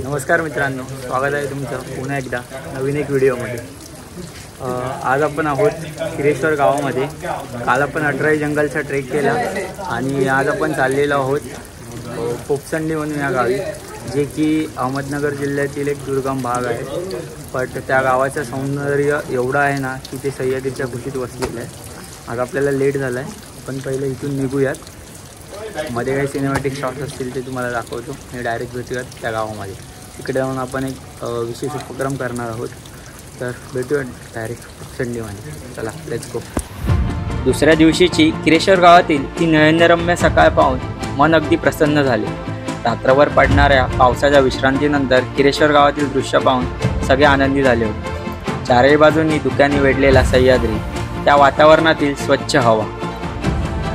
नमस्कार मित्रांनो, स्वागत आहे तुमचं पुन्हा एकदा नवीन एक व्हिडिओमध्ये। आज आपण आहोत किरेश्वर गावामध्ये। काल आपण अठराई जंगलचा ट्रेक केला आणि आज आपण चाललेलो आहोत फोपसंडी म्हणून या गावी, जे की अहमदनगर जिल्ह्यातील एक दुर्गम भाग आहे। बट त्या गावाचं सौंदर्य एवढं आहे ना की ते सह्याद्रीच्या कुशीत वसलेलं आहे। आज आपल्याला लेट झाला आहे, आपण पहिले इथून निघूयात। मध्ये काही सिनेमॅटिक शॉट्स असतील ते तुम्हाला दाखवतो आणि डायरेक्ट भेटूयात त्या गावामध्ये। तिकडे जाऊन आपण एक विशेष उपक्रम करणार आहोत, तर भेटूया डायरेक्ट फोपसंडीमध्ये। चला लेट्स गो। दुसऱ्या दिवशीची किरेश्वर गावातील ती नयनरम्य सकाळ पाहून मन अगदी प्रसन्न झाले। रात्रभर पडणाऱ्या पावसाच्या विश्रांतीनंतर किरेश्वर गावातील दृश्य पाहून सगळे आनंदी झाले होते। चारही बाजूंनी धुक्याने वेढलेला सह्याद्री, त्या वातावरणातील स्वच्छ हवा।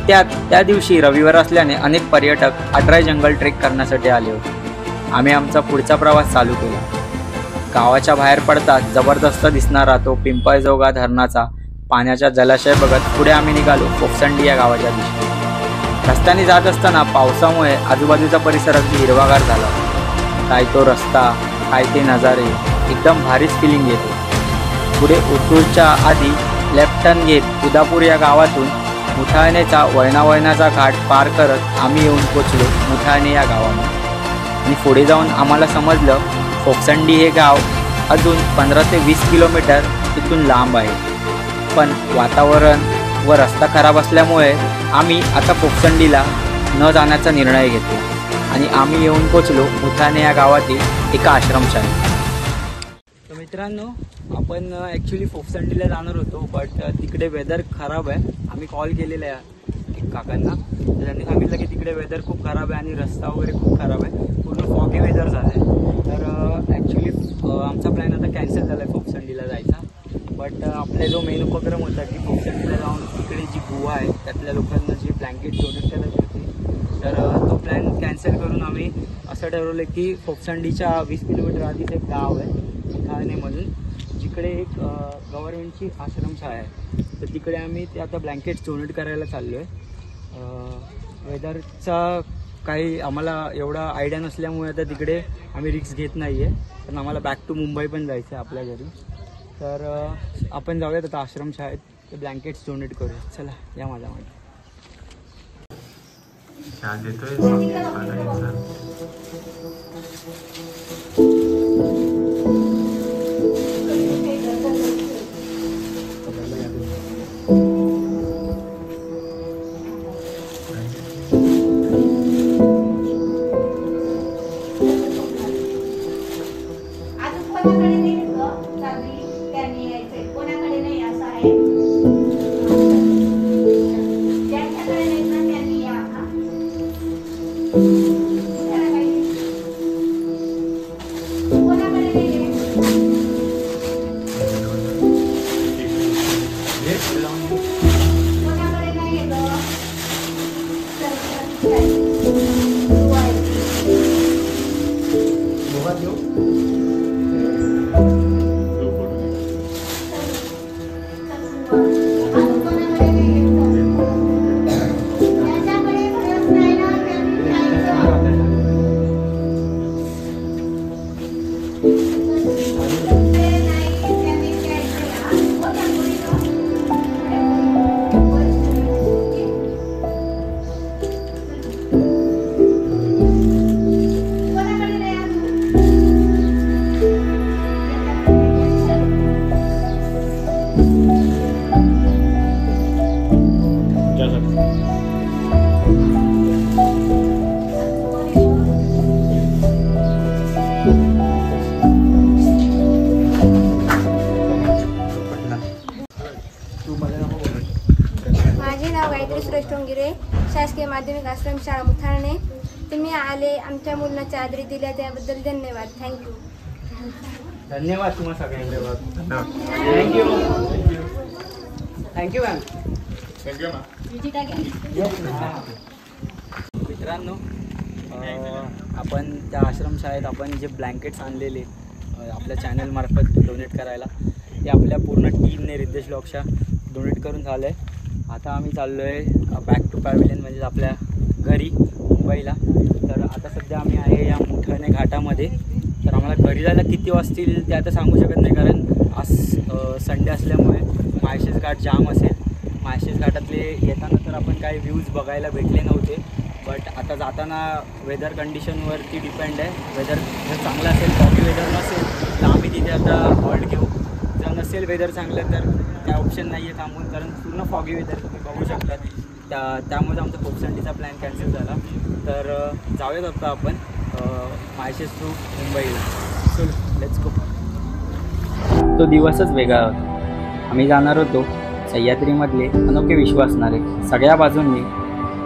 त्या दिवशी रविवार असल्याने अनेक पर्यटक अठराई जंगल ट्रेक करण्यासाठी आले होते। आम्ही आमचा पुढचा प्रवास चालू केला। गावाच्या बाहेर पडताच जबरदस्त दिसणारा तो पिंपळजोगा धरणाचा पाण्याचा जलाशय बघत पुढे आम्ही निघालो फोपसंडी या गावाच्या दिशेने। रस्त्याने जात असताना पावसामुळे आजूबाजूचा परिसर अगदी हिरवागार झाला। काय तो रस्ता, काय ते नजारे, एकदम भारीच फिलिंग येते। पुढे उतूरच्या आधी लेफ्ट टर्न घेत उदापूर या गावातून मुठाळणेचा वळणावळणाचा घाट पार करत आम्ही येऊन पोचलो मुठाळणे या गावामध्ये। आणि पुढे जाऊन आम्हाला समजलं फोपसंडी हे गाव अजून 15 ते 20 किलोमीटर इथून लांब आहे। पण वातावरण व रस्ता खराब असल्यामुळे आम्ही आता फोपसंडीला न जाण्याचा निर्णय घेतला आणि आम्ही येऊन पोचलो मुठाळणे या गावातील एका आश्रमशाळेत। तर मित्रांनो, आपण ॲक्च्युली फोपसंडीला जाणार होतो, बट तिकडे वेदर खराब आहे। आम्ही कॉल केलेला आहे एक काकांना, तर त्यांनी सांगितलं की तिकडे वेदर खूप खराब आहे आणि रस्ता वगैरे खूप खराब आहे, पूर्ण फॉगी वेदर झालं आहे। तर ॲक्च्युली आमचा प्लॅन आता कॅन्सल झाला आहे फोपसंडीला जायचा। बट आपला जो मेन उपक्रम होता की फोपसंडीला जाऊन तिकडे जी गुहा आहे त्यातल्या लोकांना जी ब्लँकेट डोनेट करायची होती, तर तो प्लॅन कॅन्सल करून आम्ही असं ठरवलं की फोपसंडीच्या 20 किलोमीटर आधीच एक गाव आहे मुठाळणेमधून, जिकडे एक गव्हर्नमेंटची आश्रमशाळा आहे। तर तिकडे आम्ही ते आता ब्लँकेट्स डोनेट करायला चाललो आहे। वेदरचा काही आम्हाला एवढा आयडिया नसल्यामुळे आता तिकडे आम्ही रिस्क घेत नाही आहे, कारण आम्हाला बॅक टू मुंबई पण जायचं आहे आपल्या घरी। तर आपण जाऊयात आता आश्रमशाळेत, ते ब्लँकेट्स डोनेट करू। चला या माझ्या मागे। माझे नाव गायत्री सुरेश टोंगिरे, शासकीय माध्यमिक आश्रमशाळा मुठाळणे। तुम्ही आले, आमच्या मुलांना चादरी दिल्या त्याबद्दल धन्यवाद। थँक्यू। धन्यवाद तुम्हा सगळ्यांना। Thank you thank you ma'am. Thank you ma'am. मित्रांनो, आपण त्या आश्रमशाळेत आपण जे ब्लँकेट्स आणलेले आपल्या चॅनलमार्फत डोनेट करायला, ते आपल्या पूर्ण टीमने रिद्धेश ब्लॉगच्या डोनेट करून झालं आहे। आता आम्ही चाललो आहे बॅक टू पॅव्हिलियन, म्हणजे आपल्या घरी मुंबईला। तर आता सध्या आम्ही आहे या मुठाळणे घाटामध्ये। तर तर आम्हाला घरी जायला किती वाजतील ते आता सांगू शकत नाही, कारण आज संडे असल्यामुळे माळशेज घाट जाम असेल. माळशेज घाटातले येताना तर आपण काही व्ह्यूज बघायला भेटले नव्हते, बट आता जाताना वेदर कंडिशनवरती डिपेंड आहे. वेदर जर चांगलं असेल, फॉगी वेदर नसेल तर आम्ही तिथे आता हॉल्ट घेऊ. जर नसेल वेदर चांगलं तर काय ऑप्शन नाही आहे थांबून, कारण पूर्ण फॉगी वेदर तुम्ही बघू शकतात. त्यामुळे आमचा पोपसंडीचा प्लॅन कॅन्सल झाला. तर जाऊयात आता आपण माळशेज टू मुंबईला. So let's go. तो दिवसच वेगळा होता. आम्ही जाणार होतो सह्याद्रीमधले अनोखे विश्व असणारे, सगळ्या बाजूंनी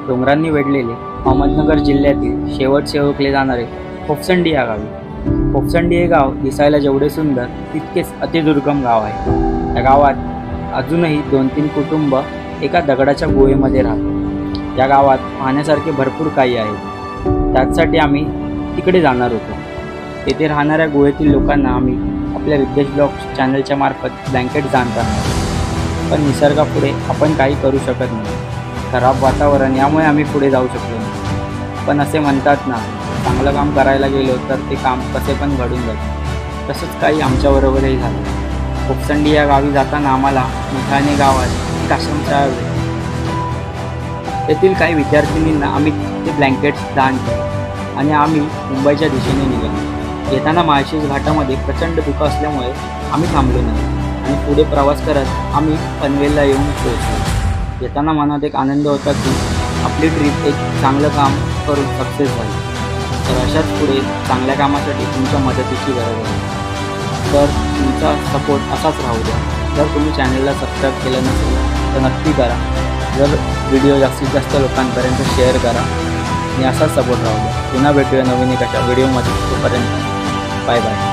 डोंगरांनी वेढलेले अहमदनगर जिल्ह्यातील शेवटचे ओळखले जाणारे पोपसंडी या गावी. पोपसंडी हे गाव दिसायला जेवढे सुंदर तितकेच अतिदुर्गम गाव आहे. या गावात अजूनही 2-3 कुटुंब एका दगडाच्या गुहेमध्ये राहतात. या गावात पाहण्यासारखे भरपूर काही आहे. त्याचसाठी आम्ही तिकडे जाणार होतो. तेथे राहणाऱ्या गुहेतील लोकांना आम्ही आपल्या रितेश ब्लॉग्स चॅनलच्या मार्फत ब्लँकेट दान करणार. पण निसर्गापुढे आपण काही करू शकत नाही. खराब वातावरण यामुळे आम्ही पुढे जाऊ शकलो नाही. पण असे म्हणतात ना, चांगलं काम करायला गेलो तर ते काम कसे पण घडून जाते. तसंच काही आमच्याबरोबरही झालं. पोपसंडी या गावी जाताना आम्हाला मिठाणे गावात एक आश्रमशाळा भेटली. तेथील काही विद्यार्थिनींना आम्ही ते ब्लँकेट्स दान केले आणि आम्ही मुंबईच्या दिशेने निघालो. येताना माळशेज घाटामध्ये प्रचंड धुकं असल्यामुळे आम्ही थांबलो नाही आणि पुढे प्रवास करत आम्ही पनवेलला येऊन पोहोचलो. येताना मनात एक आनंद होता की आपली ट्रिप एक चांगलं काम करून सक्सेस झाली. तर अशाच पुढे चांगल्या कामासाठी तुमच्या मदतीची गरज आहे. तर तुमचा सपोर्ट असाच राहू द्या. जर तुम्ही चॅनलला सबस्क्राईब केलं नसेल तर नक्की करा. जर व्हिडिओ जास्तीत जास्त लोकांपर्यंत शेअर करा आणि असाच सपोर्ट राहू द्या. पुन्हा भेटूया नवीन एका व्हिडिओमध्ये. तोपर्यंत बाय बाय.